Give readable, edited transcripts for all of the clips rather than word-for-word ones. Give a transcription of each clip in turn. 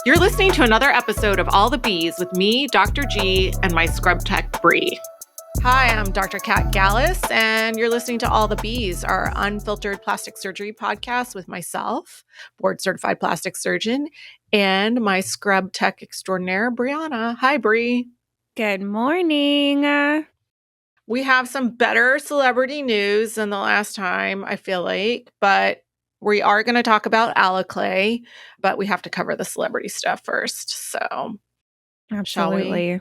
You're listening to another episode of All the Bees with me, Dr. G, and my scrub tech, Bree. Hi, I'm Dr. Kat Gallus, and you're listening to All the Bees, our unfiltered plastic surgery podcast with myself, board-certified plastic surgeon, and my scrub tech extraordinaire, Brianna. Hi, Bree. Good morning. We have some better celebrity news than the last time, I feel like, but we are going to talk about AlloClae, but we have to cover the celebrity stuff first. So, shall we? Absolutely.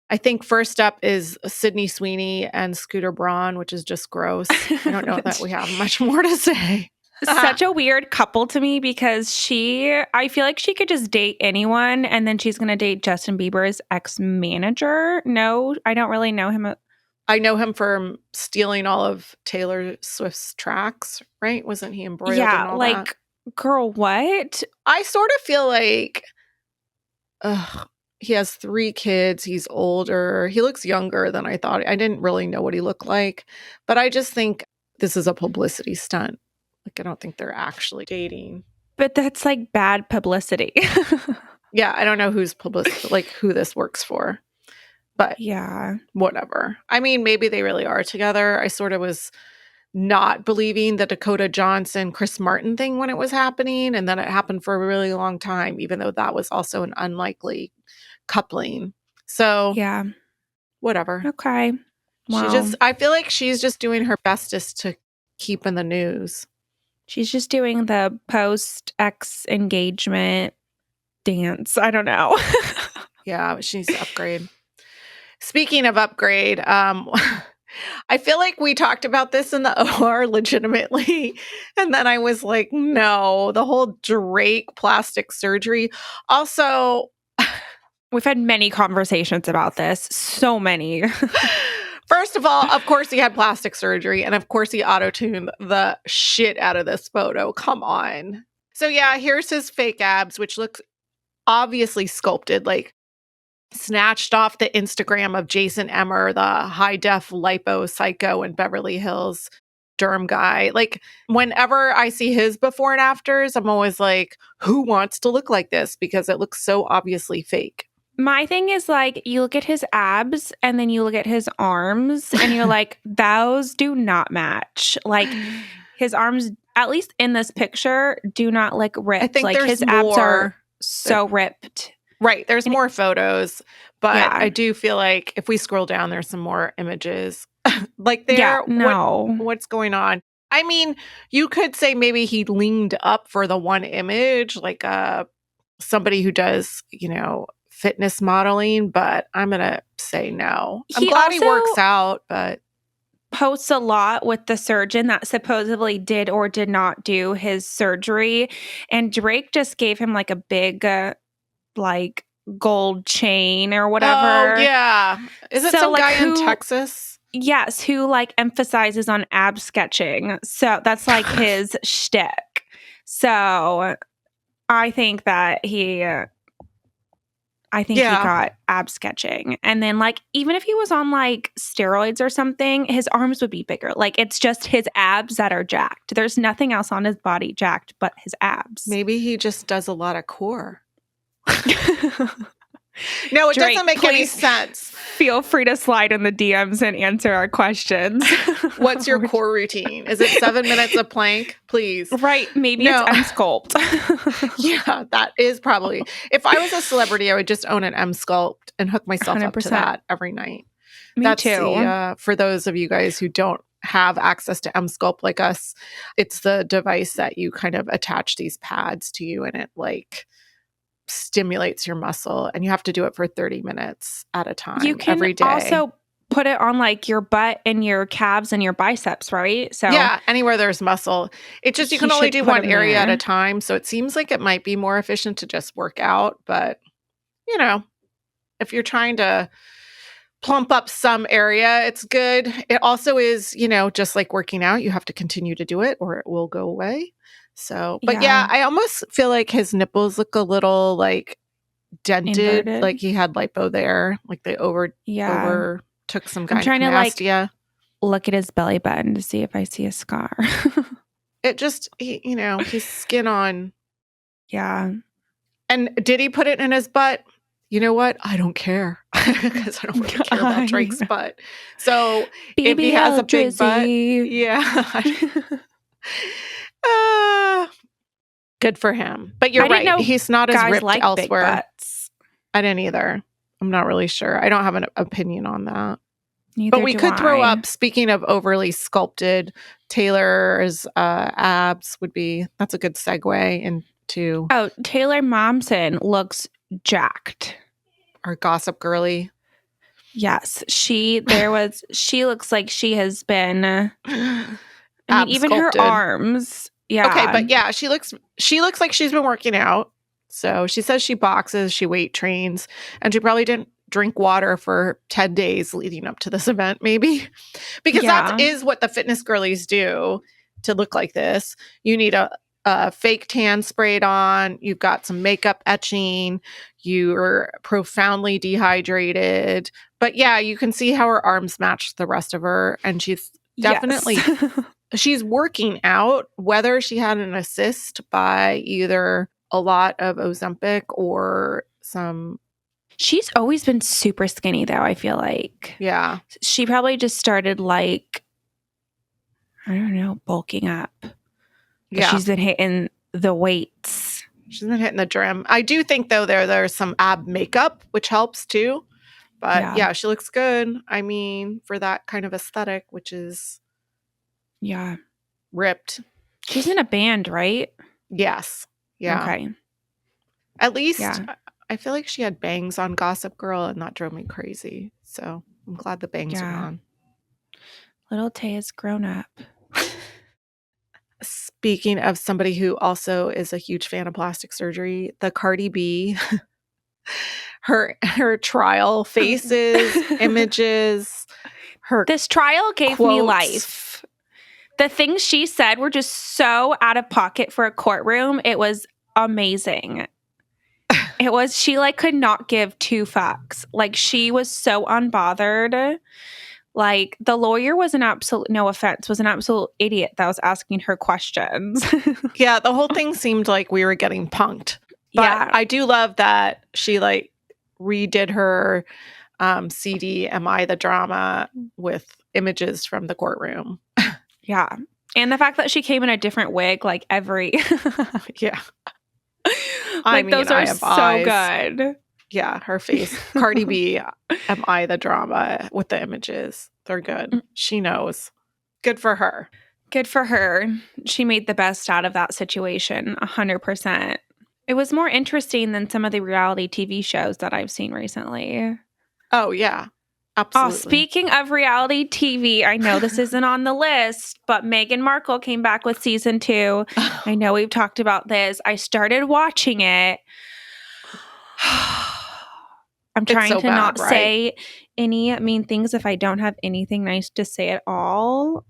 I think first up is Sydney Sweeney and Scooter Braun, which is just gross. I don't know that we have much more to say. Such a weird couple to me because I feel like she could just date anyone and then she's going to date Justin Bieber's ex-manager. No, I don't really know him. I know him from stealing all of Taylor Swift's tracks, right? Wasn't he embroiled in all that? Girl, what? I sort of feel like he has 3 kids. He's older. He looks younger than I thought. I didn't really know what he looked like, but I just think this is a publicity stunt. Like, I don't think they're actually dating. But that's like bad publicity. Yeah, I don't know who this works for. But yeah, whatever. I mean, maybe they really are together. I sort of was not believing the Dakota Johnson, Chris Martin thing when it was happening. And then it happened for a really long time, even though that was also an unlikely coupling. So, yeah, whatever. Okay. Wow. I feel like she's just doing her bestest to keep in the news. She's just doing the post-ex engagement dance. I don't know. Yeah, she needs to upgrade. Speaking of upgrade, I feel like we talked about this in the OR legitimately. And then I was like, no, the whole Drake plastic surgery. Also, we've had many conversations about this. So many. First of all, of course he had plastic surgery. And of course he auto-tuned the shit out of this photo. Come on. So yeah, here's his fake abs, which looks obviously sculpted, like snatched off the Instagram of Jason Emmer, the high-def lipo psycho in Beverly Hills derm guy. Like, whenever I see his before and afters, I'm always like, who wants to look like this? Because it looks so obviously fake. My thing is, like, you look at his abs and then you look at his arms and you're like, those do not match. Like, his arms, at least in this picture, do not look ripped. I think like his abs are so ripped. Right. There's more photos, but yeah. I do feel like if we scroll down, there's some more images. What's going on? I mean, you could say maybe he leaned up for the one image, like somebody who does, fitness modeling, but I'm going to say no. I'm glad he works out, but posts a lot with the surgeon that supposedly did or did not do his surgery. And Drake just gave him like a big like gold chain or whatever. Oh, yeah. Is it some guy in Texas? Yes, who like emphasizes on ab sketching. So that's like his shtick. So I think that he got ab sketching. And then like even if he was on like steroids or something, his arms would be bigger. Like it's just his abs that are jacked. There's nothing else on his body jacked but his abs. Maybe he just does a lot of core. No, it Drake, doesn't make any sense. Feel free to slide in the DMs and answer our questions. What's your core routine? Is it 7 minutes of plank? Please. Right. Maybe it's M-Sculpt. Yeah, that is probably. If I was a celebrity, I would just own an M-Sculpt and hook myself 100%. Up to that every night. Me too. For those of you guys who don't have access to M-Sculpt like us, it's the device that you kind of attach these pads to you and it like stimulates your muscle, and you have to do it for 30 minutes at a time every day. You can also put it on like your butt and your calves and your biceps, right? So yeah, anywhere there's muscle. It's just you can only do one area at a time, so it seems like it might be more efficient to just work out, but if you're trying to plump up some area, it's good. It also is, just like working out, you have to continue to do it or it will go away. So, but yeah, I almost feel like his nipples look a little like dented, inverted. Like he had lipo there, like they overtook some gynecomastia. I'm trying to like look at his belly button to see if I see a scar. It just, his skin on. Yeah. And did he put it in his butt? You know what? I don't care because I don't really care about Drake's butt. So if he has a big butt, yeah. Good for him. But you're right. He's not as ripped elsewhere. I didn't either. I'm not really sure. I don't have an opinion on that. But we could throw up, speaking of overly sculpted, Taylor's abs that's a good segue into. Oh, Taylor Momsen looks jacked. Our gossip girly. Yes. She looks like she has been, even sculpted. her arms. Yeah. Okay, but yeah, she looks like she's been working out. So she says she boxes, she weight trains, and she probably didn't drink water for 10 days leading up to this event, maybe. Because that is what the fitness girlies do to look like this. You need a fake tan sprayed on. You've got some makeup etching. You're profoundly dehydrated. But yeah, you can see how her arms match the rest of her. And she's definitely... She's working out, whether she had an assist by either a lot of Ozempic or some... She's always been super skinny, though, I feel like. Yeah. She probably just started, like, I don't know, bulking up. Yeah. She's been hitting the weights. She's been hitting the gym. I do think, though, there's some ab makeup, which helps, too. But, yeah, she looks good. I mean, for that kind of aesthetic, which is... Yeah. Ripped. She's in a band, right? Yes. Yeah. Okay. At least I feel like she had bangs on Gossip Girl and that drove me crazy. So I'm glad the bangs are gone. Little Tay has grown up. Speaking of somebody who also is a huge fan of plastic surgery, the Cardi B, her trial faces, images, this trial gave me life. The things she said were just so out of pocket for a courtroom. It was amazing. She like could not give two fucks. Like she was so unbothered. Like the lawyer was an absolute idiot that was asking her questions. Yeah, the whole thing seemed like we were getting punked. But I do love that she like redid her CD, Am I the Drama, with images from the courtroom. Yeah. And the fact that she came in a different wig, like every... Yeah. Those are so good. Yeah, her face. Cardi B, Am I the Drama, with the images. They're good. She knows. Good for her. Good for her. She made the best out of that situation, 100%. It was more interesting than some of the reality TV shows that I've seen recently. Oh, yeah. Absolutely. Oh, speaking of reality TV, I know this isn't on the list, but Meghan Markle came back with season 2. I know we've talked about this. I started watching it. I'm trying to not say any mean things if I don't have anything nice to say at all.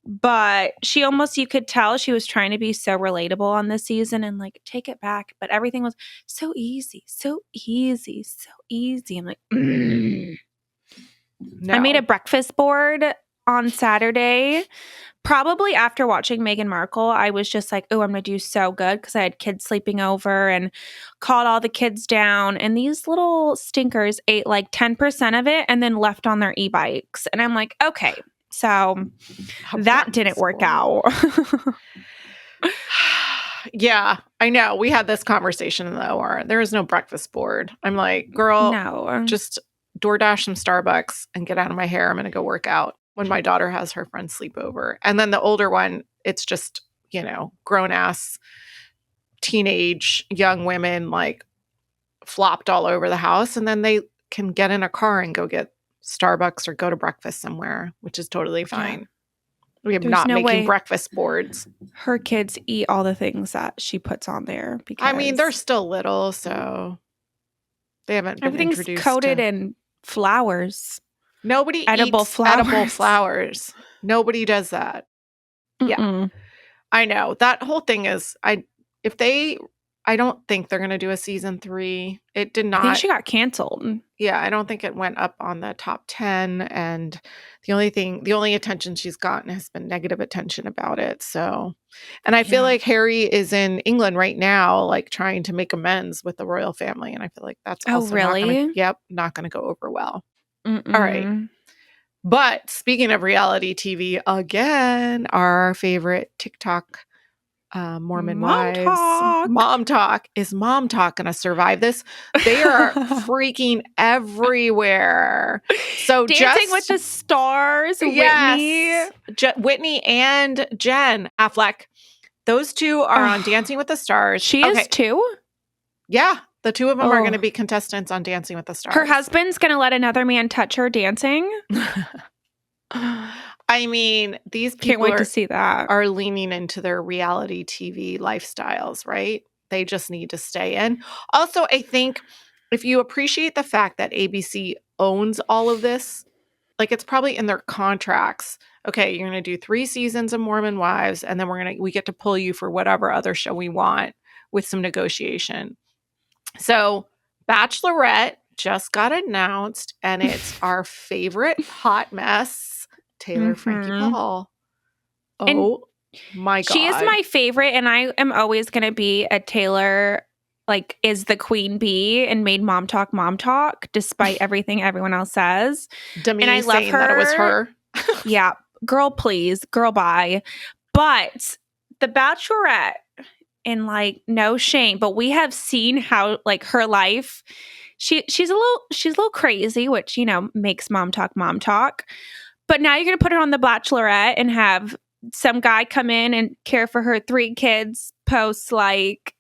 But you could tell she was trying to be so relatable on this season and like take it back. But everything was so easy, so easy, so easy. I'm like, No. I made a breakfast board on Saturday. Probably after watching Meghan Markle, I was just like, oh, I'm going to do so good because I had kids sleeping over and called all the kids down. And these little stinkers ate like 10% of it and then left on their e-bikes. And I'm like, okay, so that didn't work out. Yeah, I know. We had this conversation in the OR. There is no breakfast board. I'm like, girl, no. Just DoorDash some Starbucks and get out of my hair. I'm going to go work out when my daughter has her friends sleep over. And then the older one, it's just, grown ass teenage young women like flopped all over the house. And then they can get in a car and go get Starbucks or go to breakfast somewhere, which is totally fine. We are not making breakfast boards. Her kids eat all the things that she puts on there. Because I mean, they're still little, so they haven't been everything's introduced coated in flowers. Nobody eats edible flowers. Nobody does that. Yeah. I know. That whole thing is, if they I don't think they're going to do a season 3. It did not. I think she got canceled. Yeah, I don't think it went up on the top 10. And the only attention she's gotten has been negative attention about it. So, and I feel like Harry is in England right now, like trying to make amends with the royal family. And I feel like that's also not going to go over well. Mm-mm. All right. But speaking of reality TV, again, our favorite TikTok Mormon wives. Mom talk. Is Mom Talk going to survive this? They are freaking everywhere. So Dancing with the Stars, yes, Whitney and Jen Affleck. Those two are on Dancing with the Stars. She is too? Yeah. The two of them are going to be contestants on Dancing with the Stars. Her husband's going to let another man touch her dancing? I mean, these people can't wait to see that. Are leaning into their reality TV lifestyles, right? They just need to stay in. Also, I think if you appreciate the fact that ABC owns all of this, like it's probably in their contracts. Okay, you're going to do 3 seasons of Mormon Wives, and then we get to pull you for whatever other show we want with some negotiation. So, Bachelorette just got announced, and it's our favorite hot mess. Taylor Frankie Paul. My God. She is my favorite, and I am always going to be a Taylor, like, is the queen bee and made Mom Talk, despite everything everyone else says. And I love her. That it was her. Yeah. Girl, please. Girl, bye. But the Bachelorette, and like, no shame, but we have seen how, like, her life, she's a little crazy, which, makes Mom Talk. But now you're going to put her on The Bachelorette and have some guy come in and care for her 3 kids, post like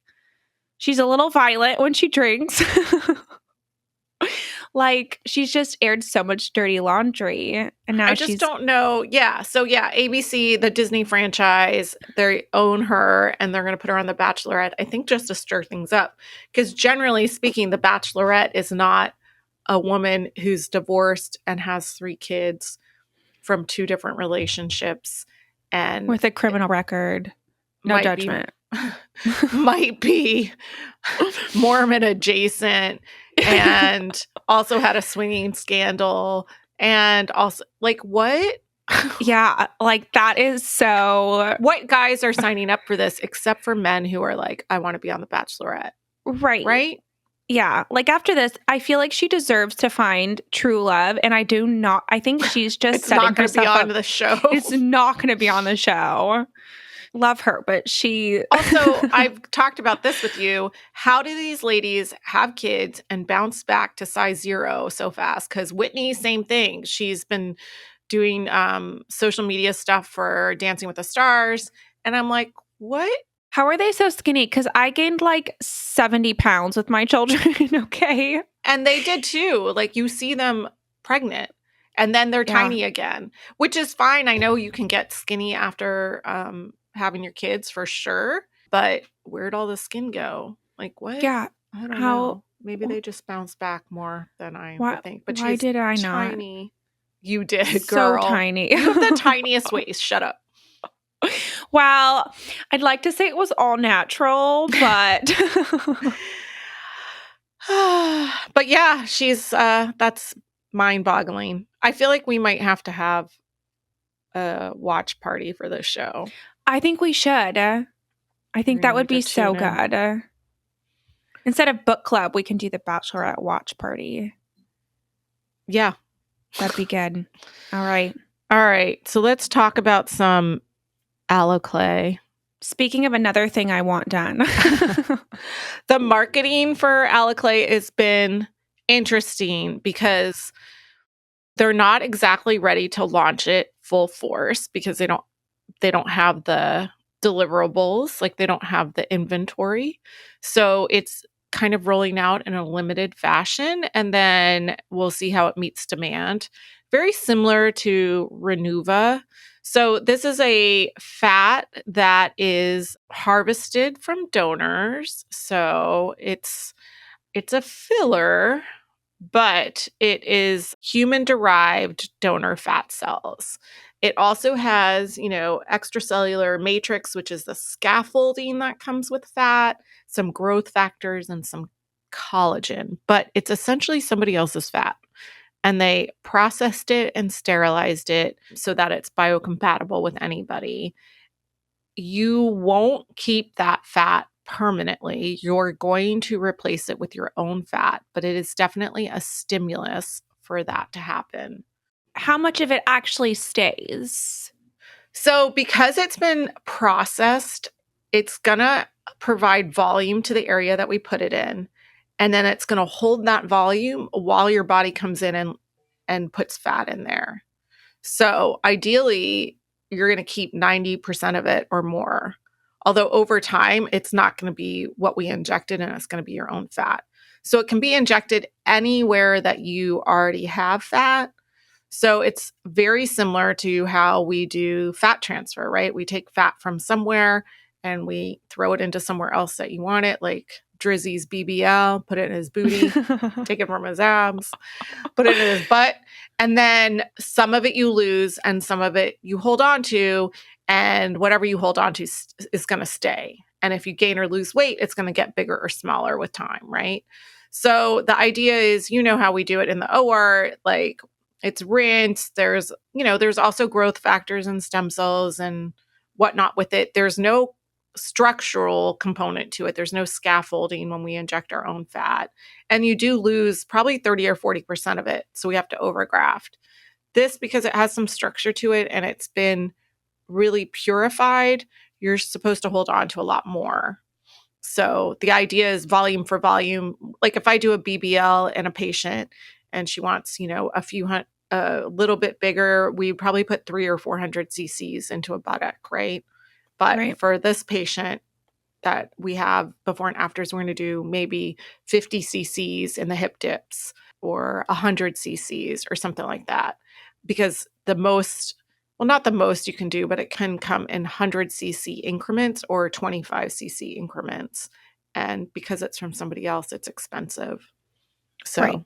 she's a little violent when she drinks. Like, she's just aired so much dirty laundry. And now I just don't know. Yeah. So, yeah, ABC, the Disney franchise, they own her and they're going to put her on The Bachelorette, I think just to stir things up. Because generally speaking, The Bachelorette is not a woman who's divorced and has 3 kids from 2 different relationships and with a criminal record. No judgment. Might be Mormon adjacent and also had a swinging scandal and also like what? Yeah, like that is so. What guys are signing up for this except for men who are like, I want to be on The Bachelorette. Right? Yeah, like after this, I feel like she deserves to find true love, and I think she's just setting herself up. It's not going to be on the show. It's not going to be on the show. Love her, but she... Also, I've talked about this with you. How do these ladies have kids and bounce back to size 0 so fast? Because Whitney, same thing. She's been doing social media stuff for Dancing with the Stars, and I'm like, what? How are they so skinny? Because I gained like 70 pounds with my children, okay? And they did too. Like, you see them pregnant and then they're tiny again, which is fine. I know you can get skinny after having your kids for sure. But where'd all the skin go? Like, what? Yeah. I don't know. Maybe they just bounce back more than I would think. But why did I not? Tiny. You did, girl. So tiny. You have the tiniest waist. Shut up. Well, I'd like to say it was all natural, but but yeah, she's that's mind-boggling. I feel like we might have to have a watch party for this show. I think we should. I think that would be so good. Instead of book club, we can do the Bachelorette watch party. Yeah. That'd be good. All right. So let's talk about some AlloClae. Speaking of another thing I want done. The marketing for AlloClae has been interesting because they're not exactly ready to launch it full force because they don't have the deliverables, like they don't have the inventory. So it's kind of rolling out in a limited fashion, and then we'll see how it meets demand. Very similar to Renuva. So this is a fat that is harvested from donors. So it's a filler, but it is human-derived donor fat cells. It also has, extracellular matrix, which is the scaffolding that comes with fat, some growth factors, and some collagen, but it's essentially somebody else's fat. And they processed it and sterilized it so that it's biocompatible with anybody. You won't keep that fat permanently. You're going to replace it with your own fat, but it is definitely a stimulus for that to happen. How much of it actually stays? So, because it's been processed, it's going to provide volume to the area that we put it in. And then it's going to hold that volume while your body comes in and puts fat in there. So, ideally, you're going to keep 90% of it or more. Although over time, it's not going to be what we injected and it's going to be your own fat. So it can be injected anywhere that you already have fat. So it's very similar to how we do fat transfer, right? We take fat from somewhere and we throw it into somewhere else that you want it, like Drizzy's BBL, put it in his booty, take it from his abs, put it in his butt. And then some of it you lose and some of it you hold on to. And whatever you hold on to is going to stay. And if you gain or lose weight, it's going to get bigger or smaller with time, right? So the idea is, how we do it in the OR, like it's rinsed. There's also growth factors and stem cells and whatnot with it. There's no structural component to it. There's no scaffolding when we inject our own fat. And you do lose probably 30 or 40% of it. So we have to overgraft. This, because it has some structure to it and it's been really purified, you're supposed to hold on to a lot more. So the idea is volume for volume. Like if I do a BBL in a patient and she wants, a little bit bigger, we probably put 300 or 400 cc's into a buttock, right? But for this patient that we have before and afters, we're going to do maybe 50 cc's in the hip dips or 100 cc's or something like that. Because not the most you can do, but it can come in 100 cc increments or 25 cc increments. And because it's from somebody else, it's expensive. So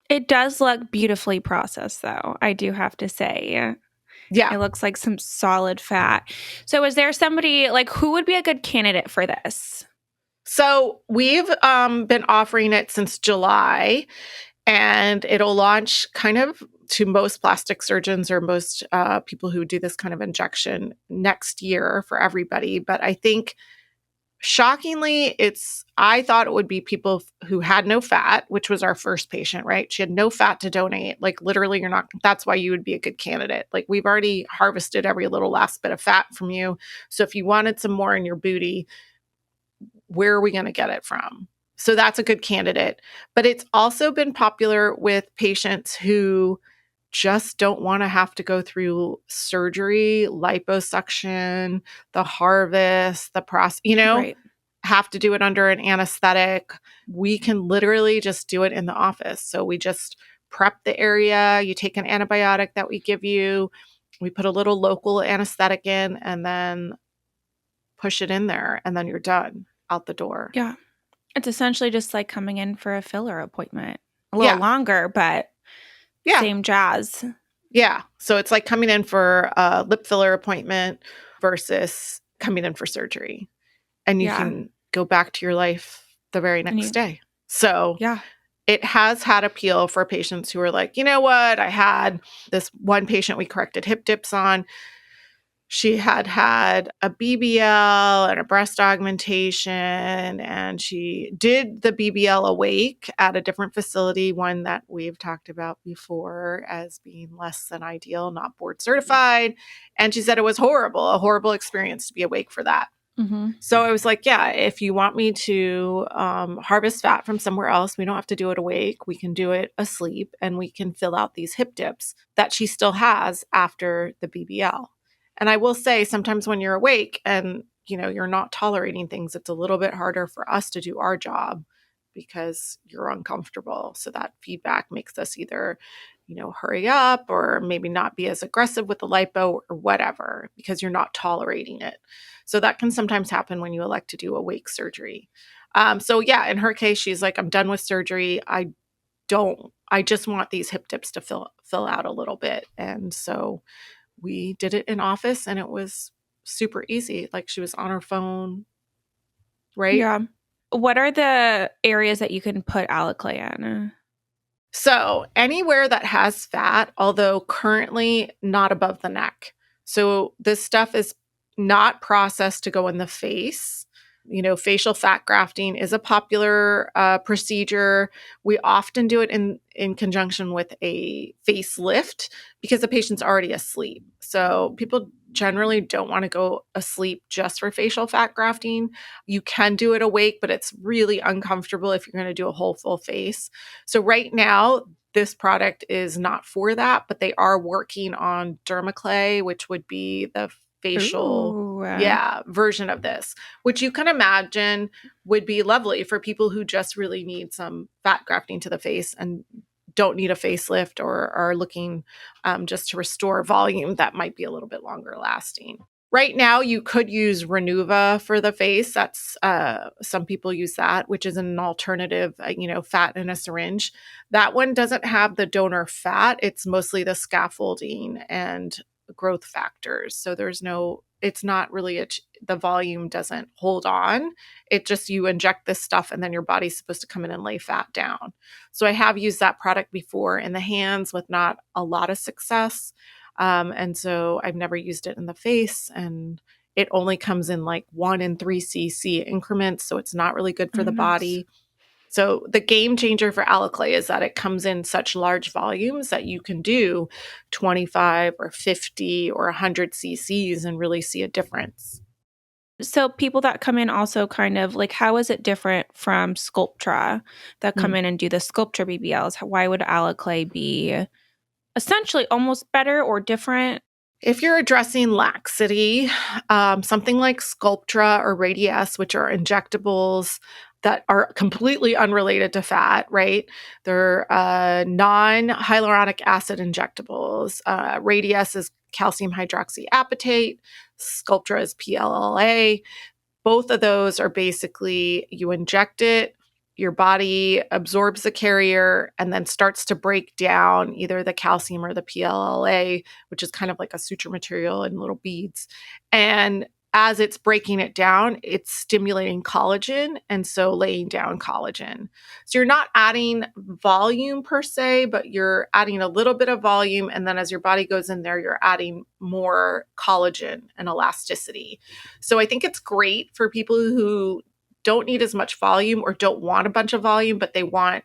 it does look beautifully processed, though, I do have to say. Yeah. It looks like some solid fat. So is there somebody, who would be a good candidate for this? So we've been offering it since July, and it'll launch kind of to most plastic surgeons or most people who do this kind of injection next year for everybody. But I think shockingly, I thought it would be people who had no fat, which was our first patient, right? She had no fat to donate. Like literally, that's why you would be a good candidate. Like we've already harvested every little last bit of fat from you. So if you wanted some more in your booty, where are we going to get it from? So that's a good candidate. But it's also been popular with patients who just don't want to have to go through surgery, liposuction, the harvest, the process, have to do it under an anesthetic. We can literally just do it in the office. So we just prep the area. You take an antibiotic that we give you. We put a little local anesthetic in and then push it in there. And then you're done, out the door. Yeah. It's essentially just like coming in for a filler appointment. A little longer, but same jazz. Yeah. So it's like coming in for a lip filler appointment versus coming in for surgery. And you can go back to your life the very next day. So it has had appeal for patients who are like, you know what? I had this one patient we corrected hip dips on. She had a BBL and a breast augmentation, and she did the BBL awake at a different facility, one that we've talked about before as being less than ideal, not board certified. And she said it was a horrible experience to be awake for that. Mm-hmm. So I was like, yeah, if you want me to harvest fat from somewhere else, we don't have to do it awake. We can do it asleep, and we can fill out these hip dips that she still has after the BBL. And I will say sometimes when you're awake and, you're not tolerating things, it's a little bit harder for us to do our job because you're uncomfortable. So that feedback makes us either, hurry up or maybe not be as aggressive with the lipo or whatever because you're not tolerating it. So that can sometimes happen when you elect to do awake surgery. So in her case, she's like, I'm done with surgery. I I just want these hip dips to fill out a little bit. And so we did it in office and it was super easy. Like she was on her phone, right? Yeah. What are the areas that you can put AlloClae in? So anywhere that has fat, although currently not above the neck. So this stuff is not processed to go in the face. You know, facial fat grafting is a popular procedure. We often do it in conjunction with a facelift because the patient's already asleep. So people generally don't want to go asleep just for facial fat grafting. You can do it awake, but it's really uncomfortable if you're going to do a whole full face. So right now, this product is not for that, but they are working on DermaClay, which would be the facial version of this, which you can imagine would be lovely for people who just really need some fat grafting to the face and don't need a facelift or are looking just to restore volume that might be a little bit longer lasting. Right now, you could use Renuva for the face. That's some people use that, which is an alternative, fat in a syringe. That one doesn't have the donor fat. It's mostly the scaffolding and growth factors. So it's not really the volume doesn't hold on. It just, you inject this stuff and then your body's supposed to come in and lay fat down. So I have used that product before in the hands with not a lot of success. And so I've never used it in the face, and it only comes in like 1 and 3 cc increments. So it's not really good for the body. So the game changer for AlloClae is that it comes in such large volumes that you can do 25 or 50 or 100 cc's and really see a difference. So people that come in also kind of like, how is it different from Sculptra that come in and do the Sculptra BBLs? Why would AlloClae be essentially almost better or different? If you're addressing laxity, something like Sculptra or Radiesse, which are injectables that are completely unrelated to fat, right? They're non-hyaluronic acid injectables. Radiesse is calcium hydroxyapatite. Sculptra is PLLA. Both of those are basically, you inject it, your body absorbs the carrier and then starts to break down either the calcium or the PLLA, which is kind of like a suture material in little beads. And as it's breaking it down, it's stimulating collagen and so laying down collagen. So you're not adding volume per se, but you're adding a little bit of volume. And then as your body goes in there, you're adding more collagen and elasticity. So I think it's great for people who don't need as much volume or don't want a bunch of volume, but they want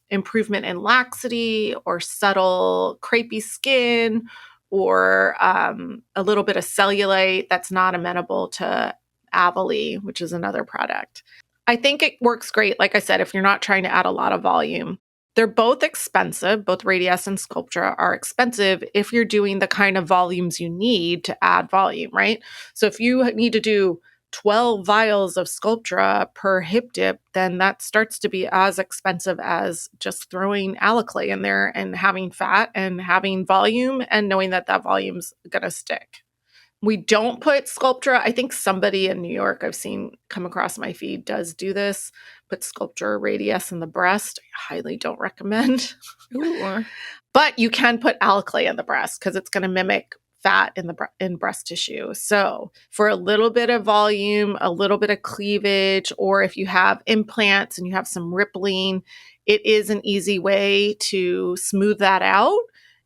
improvement in laxity or subtle crepey skin or a little bit of cellulite that's not amenable to Avali, which is another product. I think it works great, like I said, if you're not trying to add a lot of volume. They're both expensive. Both Radiesse and Sculptra are expensive if you're doing the kind of volumes you need to add volume, right? So if you need to do 12 vials of Sculptra per hip dip, then that starts to be as expensive as just throwing AlloClae in there and having fat and having volume and knowing that that volume's going to stick. We don't put Sculptra. I think somebody in New York I've seen come across my feed does do this, put Sculptra Radiesse in the breast. I highly don't recommend. But you can put AlloClae in the breast because it's going to mimic fat in breast tissue. So for a little bit of volume, a little bit of cleavage, or if you have implants and you have some rippling, it is an easy way to smooth that out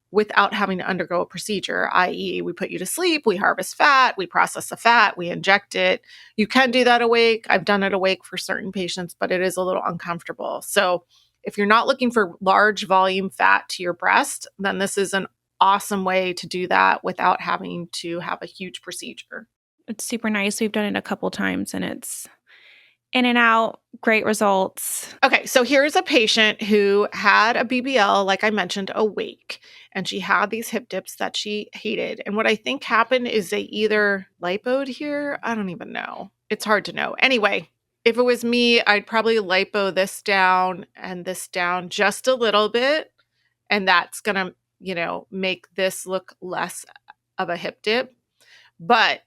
without having to undergo a procedure, i.e. we put you to sleep, we harvest fat, we process the fat, we inject it. You can do that awake. I've done it awake for certain patients, but it is a little uncomfortable. So if you're not looking for large volume fat to your breast, then this is an awesome way to do that without having to have a huge procedure. It's super nice. We've done it a couple times and it's in and out, great results. Okay, so here's a patient who had a BBL, like I mentioned, awake, and she had these hip dips that she hated. And what I think happened is they either lipoed here. I don't even know. It's hard to know. Anyway, if it was me, I'd probably lipo this down and this down just a little bit. And that's going to, make this look less of a hip dip. But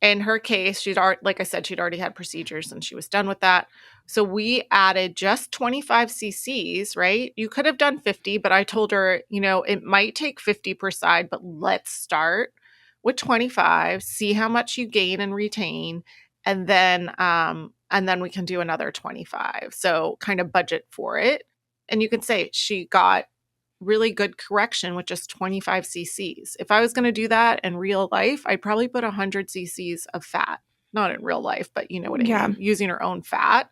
in her case, she'd already, like I said, she'd already had procedures and she was done with that. So we added just 25 cc's, right? You could have done 50, but I told her, it might take 50 per side, but let's start with 25, see how much you gain and retain, and then we can do another 25. So kind of budget for it. And you can say she got really good correction with just 25 cc's. If I was going to do that in real life, I'd probably put 100 cc's of fat. Not in real life, but you know what I mean? Using her own fat,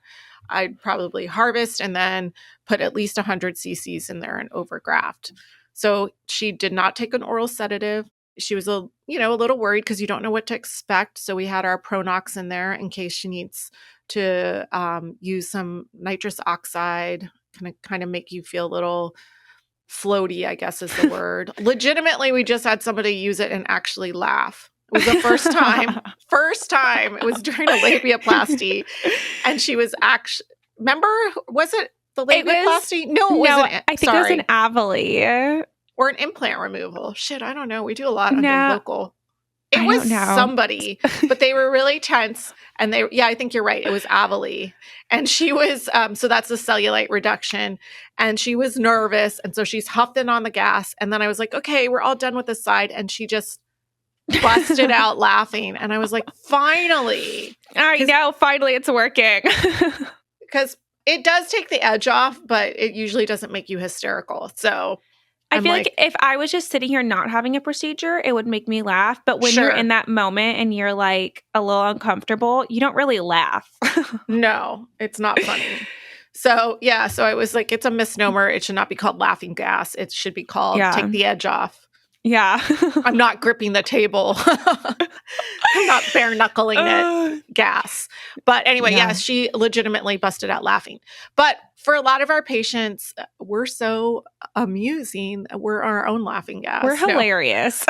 I'd probably harvest and then put at least 100 cc's in there and overgraft. So she did not take an oral sedative. She was a little worried because you don't know what to expect. So we had our Pronox in there in case she needs to use some nitrous oxide, kind of make you feel a little floaty, I guess is the word. Legitimately, we just had somebody use it and actually laugh. It was the first time. It was during a labiaplasty. And she was actually, remember, was it the labiaplasty? No, it wasn't. I think it was an Avali. Or an implant removal. Shit, I don't know. We do a lot under local. It was somebody, but they were really tense. And I think you're right. It was Avali. And she was, so that's the cellulite reduction. And she was nervous. And so she's huffing on the gas. And then I was like, okay, we're all done with this side. And she just busted out laughing. And I was like, finally. I know, finally it's working. Because it does take the edge off, but it usually doesn't make you hysterical. So I feel like if I was just sitting here not having a procedure, it would make me laugh. But when you're in that moment and you're like a little uncomfortable, you don't really laugh. No, it's not funny. So so I was like, it's a misnomer. It should not be called laughing gas. It should be called take the edge off. Yeah. I'm not gripping the table. I'm not bare knuckling it. Gas. But anyway, yes, she legitimately busted out laughing. But for a lot of our patients, we're so amusing. We're our own laughing gas. We're hilarious.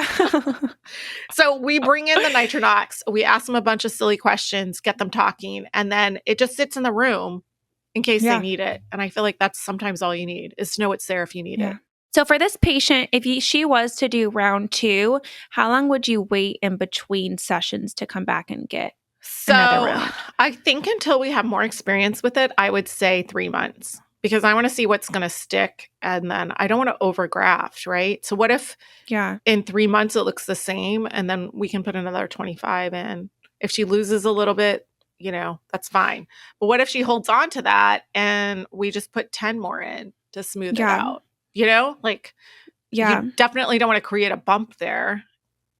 So we bring in the Nitronox. We ask them a bunch of silly questions, get them talking, and then it just sits in the room in case they need it. And I feel like that's sometimes all you need is to know it's there if you need it. So for this patient, if she was to do round 2, how long would you wait in between sessions to come back and get another round? I think until we have more experience with it, I would say 3 months because I want to see what's going to stick. And then I don't want to overgraft, right? So what if in 3 months it looks the same and then we can put another 25 in? If she loses a little bit, that's fine. But what if she holds on to that and we just put 10 more in to smooth it out? You definitely don't want to create a bump there.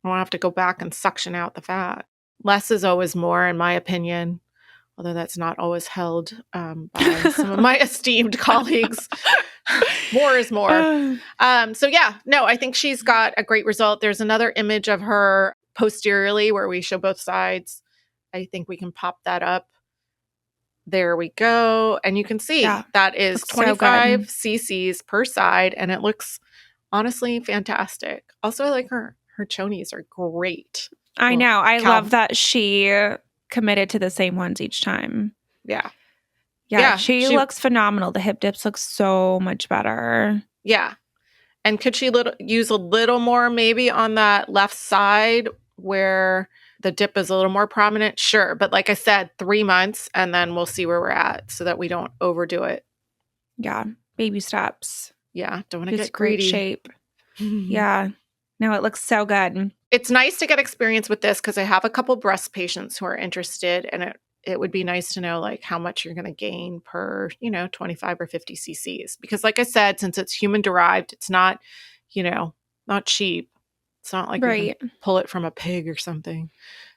I don't have to go back and suction out the fat. Less is always more, in my opinion, although that's not always held by some of my esteemed colleagues. More is more. I think she's got a great result. There's another image of her posteriorly where we show both sides. I think we can pop that up. There we go. And you can see that is 25 cc's per side. And it looks honestly fantastic. Also, I like her chonies are great. I know. I love that she committed to the same ones each time. Yeah. She looks phenomenal. The hip dips look so much better. Yeah. And could she use a little more maybe on that left side where the dip is a little more prominent? Sure. But like I said, 3 months and then we'll see where we're at so that we don't overdo it. Yeah. Baby steps. Yeah. Don't want to get greedy. Great shape. Yeah. No, it looks so good. It's nice to get experience with this because I have a couple breast patients who are interested and it would be nice to know like how much you're going to gain per, 25 or 50 cc's. Because like I said, since it's human derived, it's not, not cheap. It's not like you can pull it from a pig or something.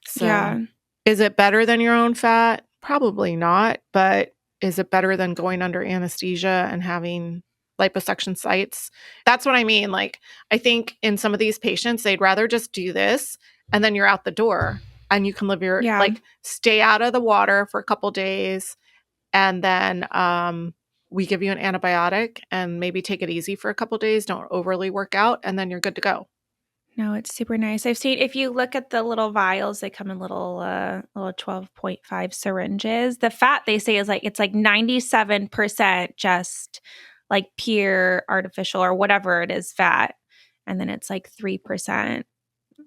So is it better than your own fat? Probably not. But is it better than going under anesthesia and having liposuction sites? That's what I mean. Like, I think in some of these patients, they'd rather just do this and then you're out the door and you can live your, stay out of the water for a couple days. And then we give you an antibiotic and maybe take it easy for a couple days. Don't overly work out and then you're good to go. No, it's super nice. I've seen, if you look at the little vials, they come in little 12.5 syringes. The fat they say is it's 97% just like pure artificial or whatever it is fat. And then it's 3%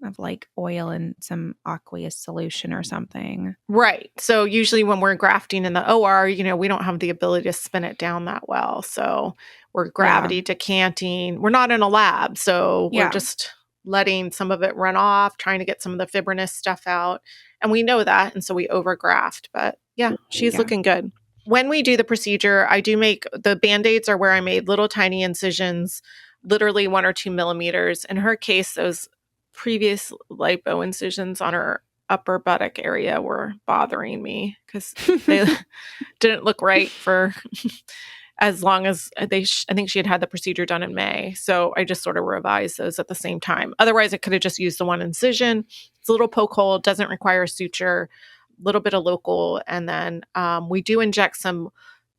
of like oil and some aqueous solution or something. Right. So usually when we're grafting in the OR, we don't have the ability to spin it down that well. So we're gravity decanting. We're not in a lab. So we're just letting some of it run off, trying to get some of the fibrinous stuff out. And we know that. And so we overgraft. But yeah, she's looking good. When we do the procedure, I do make the Band-Aids are where I made little tiny incisions, literally 1 or 2 millimeters. In her case, those previous lipo incisions on her upper buttock area were bothering me because they didn't look right for as long as I think she had the procedure done in May. So I just sort of revised those at the same time. Otherwise, I could have just used the one incision. It's a little poke hole, doesn't require a suture, a little bit of local. And then we do inject some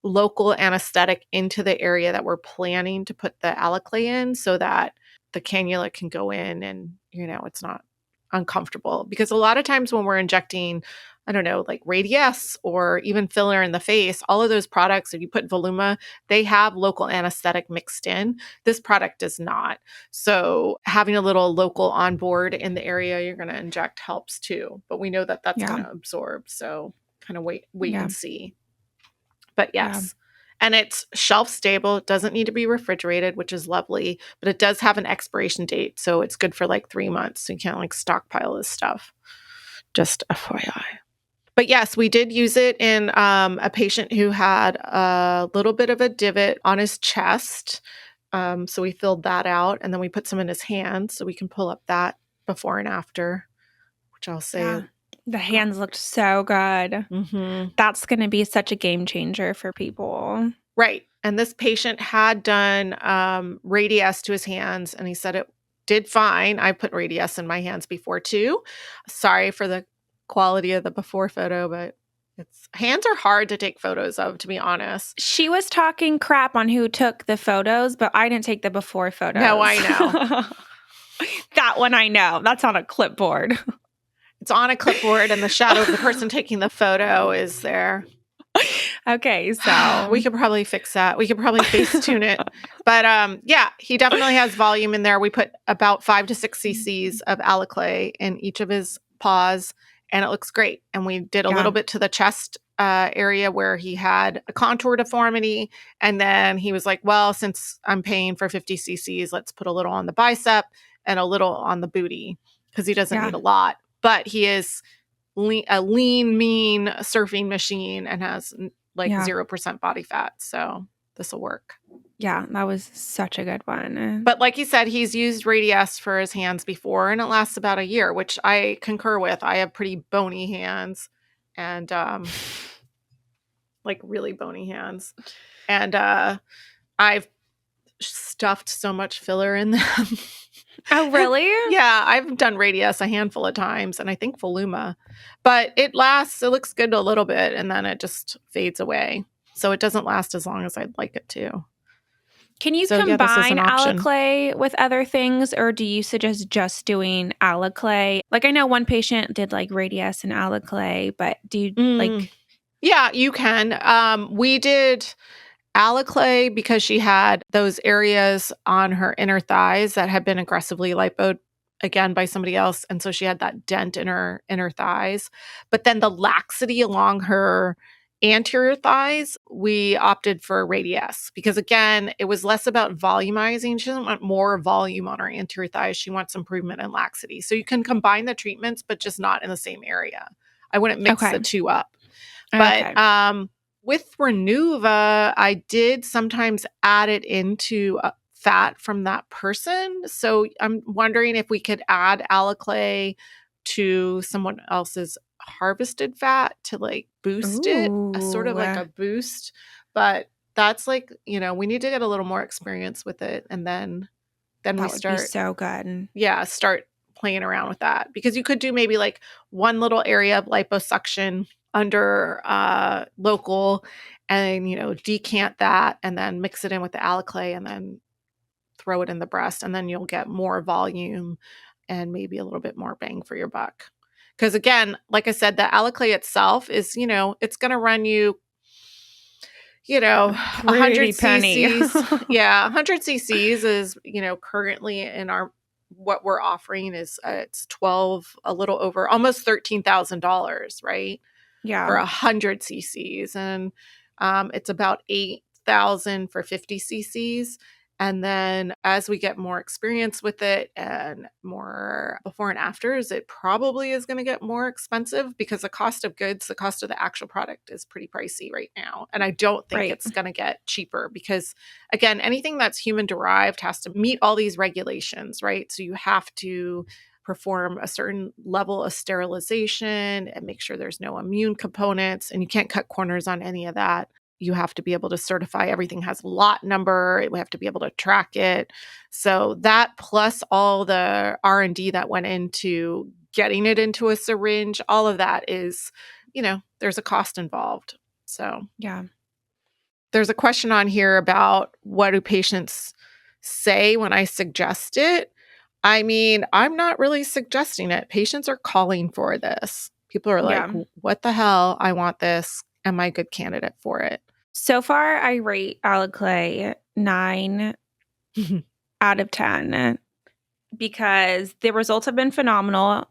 local anesthetic into the area that we're planning to put the AlloClae in so that the cannula can go in and, it's not uncomfortable. Because a lot of times when we're injecting, I don't know, like Radiesse or even filler in the face, all of those products, if you put Voluma, they have local anesthetic mixed in. This product does not. So having a little local on board in the area you're going to inject helps too. But we know that that's going to absorb. So kind of wait and see. But yes. And it's shelf stable. It doesn't need to be refrigerated, which is lovely. But it does have an expiration date. So it's good for like 3 months. So you can't like stockpile this stuff. Just FYI. But yes, we did use it in a patient who had a little bit of a divot on his chest. So we filled that out. And then we put some in his hands. So we can pull up that before and after, which I'll say. Yeah. The hands looked so good. Mm-hmm. That's going to be such a game changer for people. Right. And this patient had done Radiesse to his hands, and he said it did fine. I put Radiesse in my hands before too. Sorry for the quality of the before photo, but hands are hard to take photos of, to be honest. She was talking crap on who took the photos, but I didn't take the before photos. No, I know. That one I know. That's on a clipboard. It's on a clipboard, and the shadow of the person taking the photo is there. Okay, so we could probably fix that. We could probably face tune it. But yeah, he definitely has volume in there. We put about 5 to 6 cc's of AlloClae in each of his paws, and it looks great. And we did a little bit to the chest area where he had a contour deformity. And then he was like, well, since I'm paying for 50 cc's, let's put a little on the bicep and a little on the booty because he doesn't need a lot. But he is a lean, mean surfing machine and has like 0% body fat. So this will work. Yeah, that was such a good one. But like you said, he's used Radiesse for his hands before, and it lasts about a year, which I concur with. I have pretty bony hands and like really bony hands. And I've stuffed so much filler in them. Oh, really? Yeah, I've done Radiesse a handful of times, and I think Voluma. But it lasts, it looks good a little bit, and then it just fades away. So it doesn't last as long as I'd like it to. Can you combine AlloClae with other things, or do you suggest just doing AlloClae? Like, I know one patient did like Radiesse and AlloClae, but do you like... Yeah, you can. We did AlloClae because she had those areas on her inner thighs that had been aggressively lipoed again by somebody else. And so she had that dent in her inner thighs. But then the laxity along her anterior thighs, we opted for Radiesse because, again, it was less about volumizing. She doesn't want more volume on her anterior thighs. She wants improvement in laxity. So you can combine the treatments, but just not in the same area. I wouldn't mix the two up. But with Renuva, I did sometimes add it into fat from that person. So I'm wondering if we could add AlloClae to someone else's harvested fat to like boost it, sort of like a boost. But that's like, we need to get a little more experience with it. And then we start. Be so good. Yeah, start playing around with that. Because you could do maybe like one little area of liposuction under local and decant that and then mix it in with the AlloClae and then throw it in the breast, and then you'll get more volume and maybe a little bit more bang for your buck. Because again, like I said, the AlloClae itself is, it's going to run you 100 cc's. Yeah, 100 cc's is, currently in our what we're offering is it's 12, a little over, almost $13,000, right? Yeah. For 100 cc's. And it's about 8,000 for 50 cc's. And then as we get more experience with it and more before and afters, it probably is going to get more expensive because the cost of goods, the cost of the actual product is pretty pricey right now. And I don't think it's going to get cheaper because, again, anything that's human derived has to meet all these regulations, right? So you have to perform a certain level of sterilization and make sure there's no immune components, and you can't cut corners on any of that. You have to be able to certify everything has a lot number. We have to be able to track it. So that plus all the R&D that went into getting it into a syringe, all of that is, there's a cost involved. So yeah. There's a question on here about what do patients say when I suggest it. I mean, I'm not really suggesting it. Patients are calling for this. People are like, what the hell? I want this. Am I a good candidate for it? So far, I rate AlloClae 9 out of 10 because the results have been phenomenal.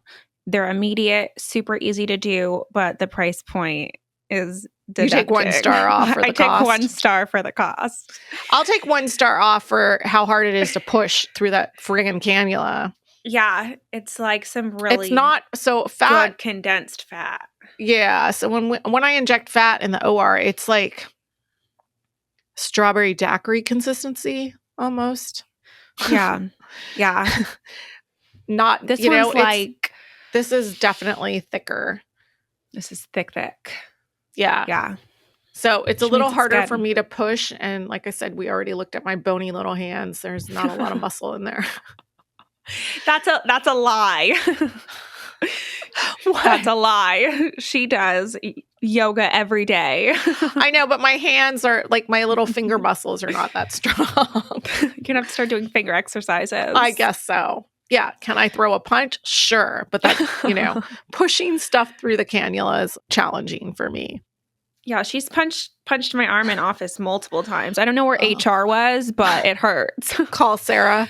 They're immediate, super easy to do, but the price point is deducting. You take 1 star off for the cost? I take 1 star for the cost. I'll take 1 star off for how hard it is to push through that friggin' cannula. Yeah, it's like some really it's not so fat, good condensed fat. Yeah, so when I inject fat in the OR, it's like strawberry daiquiri consistency almost. Yeah. Yeah. Not this one's like this is definitely thicker. This is thick. Yeah. Yeah. So it's a little harder for me to push, and like I said, we already looked at my bony little hands. There's not a lot of muscle in there. That's a lie. That's a lie. She does yoga every day. I know, but my hands are like my little finger muscles are not that strong. You're gonna have to start doing finger exercises. I guess so. Yeah. Can I throw a punch? Sure. But that, pushing stuff through the cannula is challenging for me. Yeah, she's punched my arm in office multiple times. I don't know where HR was, but it hurts. Call Sarah.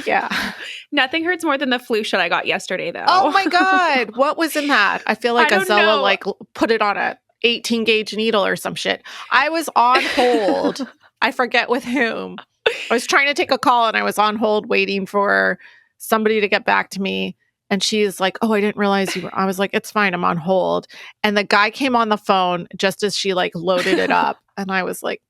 Yeah. Nothing hurts more than the flu shot I got yesterday, though. Oh my God. What was in that? I feel like Azella put it on a 18 gauge needle or some shit. I was on hold. I forget with whom. I was trying to take a call and I was on hold waiting for somebody to get back to me. And she's like, oh, I didn't realize you were. I was like, it's fine. I'm on hold. And the guy came on the phone just as she loaded it up. And I was like,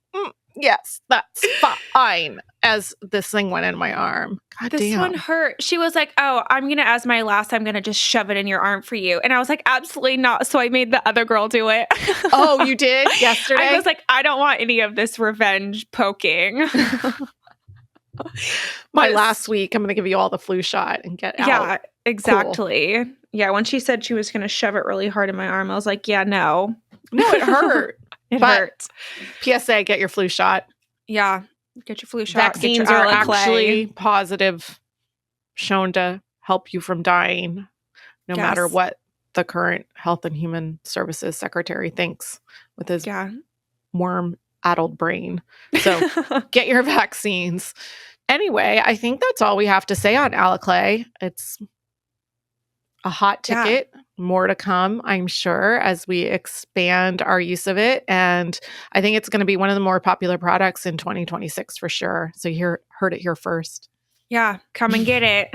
yes, that's fine. As this thing went in my arm. God this damn. One hurt. She was like, oh, I'm going to, as my last, I'm going to just shove it in your arm for you. And I was like, absolutely not. So I made the other girl do it. Oh, you did? Yesterday? I was like, I don't want any of this revenge poking. My last week, I'm going to give you all the flu shot and get out. Yeah, exactly. Cool. Yeah, when she said she was going to shove it really hard in my arm, I was like, yeah, no. No, it hurt. It hurts. PSA, get your flu shot. Yeah, get your flu shot. Vaccines are actually positive, shown to help you from dying, no matter what the current Health and Human Services Secretary thinks with his worm-addled brain. So get your vaccines. Anyway, I think that's all we have to say on AlloClae. It's a hot ticket. Yeah. More to come, I'm sure, as we expand our use of it. And I think it's going to be one of the more popular products in 2026 for sure. So you heard it here first. Yeah, come and get it.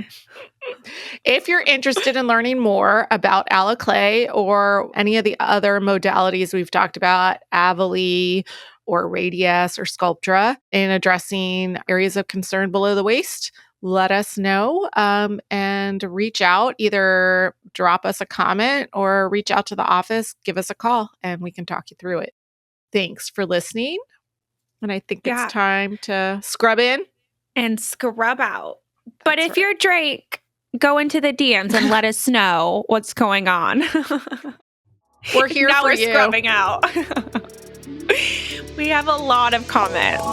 If you're interested in learning more about AlloClae or any of the other modalities we've talked about, Avali or Radius or Sculptra, in addressing areas of concern below the waist, let us know and reach out. Either drop us a comment or reach out to the office, give us a call, and we can talk you through it. Thanks for listening. And I think it's time to scrub in. And scrub out. But if you're Drake, go into the DMs and let us know what's going on. We're here now for we're you. Scrubbing out. We have a lot of comments.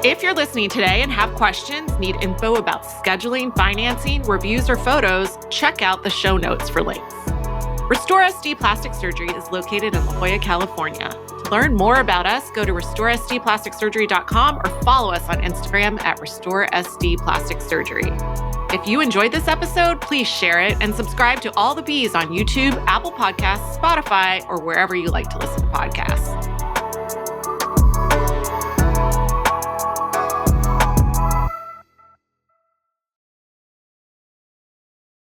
If you're listening today and have questions, need info about scheduling, financing, reviews, or photos, check out the show notes for links. Restore SD Plastic Surgery is located in La Jolla, California. To learn more about us, go to restoresdplasticsurgery.com or follow us on Instagram at restoresdplasticsurgery. If you enjoyed this episode, please share it and subscribe to All the Bees on YouTube, Apple Podcasts, Spotify, or wherever you like to listen to podcasts.